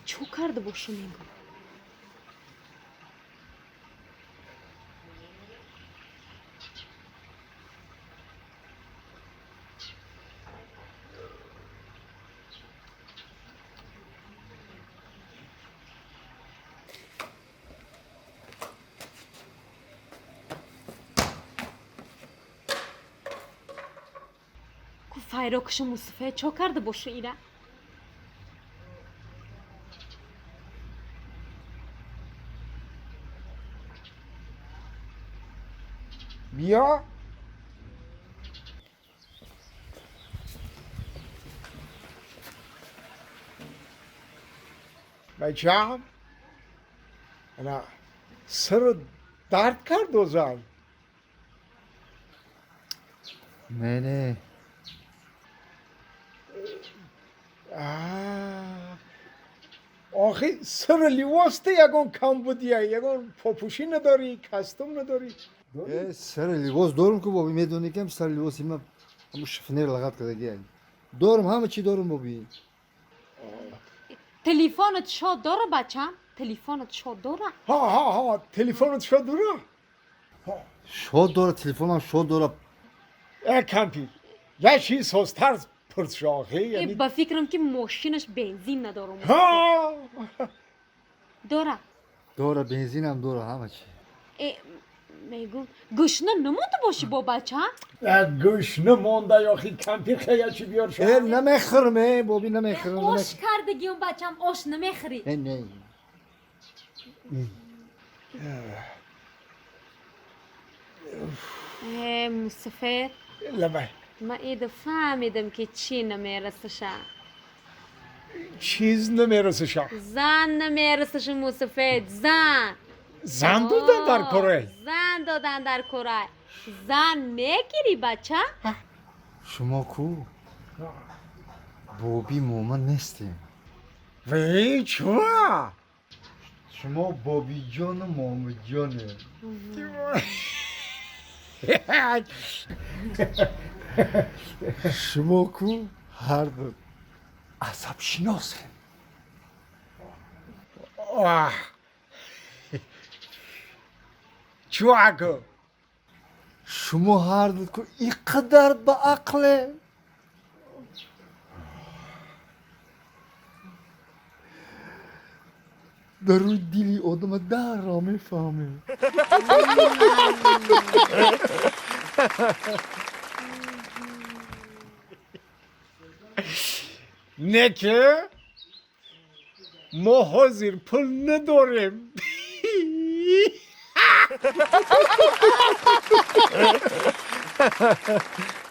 چو کرده باشه میگم فایروکش مصطفی چو کرده باشه ایره بیا بچه‌م انا سر درد کرد دوزم نه آخه سر لیواسته یگون کم بودیه یگون پاپوشی نداری کستوم نداری سر لباس دارم که بابی میدونی که سر لباسی من همون شفنر لغت کرده گیایم دارم همه چی دارم بابی تلفنت شاد داره بچم تلفنت شاد داره ها تلفنت شد داره شاد داره تلفنم شاد داره کمپی یه چیز سوستر پرس آخه یعنی با فکرم که ماشینش بنزین نداره ها داره بنزینم داره همه چی میگم گشنه نمونده باشی با بچم گوش نمونده یا خیلی کمپی خیلی چی بیار شد نمیخرم بابی نمیخرم آش کردگیم بچم آش نمیخری نه مصطفی لبه ما ایده فهمیدم که چی نمیرسشه چیز نمیرسه شا زن نمیرسشه مصطفی زن دودن در کره زن دادن در کره زن میگیری بچه شما کو بابی مومن نیستیم وی چوا شما بابی جان و مومن جانه شما کو هر دو عصب شناسه چوا که شما هر دو که اینقدر با عقله در روی دیلی آدم در را میفهمه نه که ما حاضر پول نداریم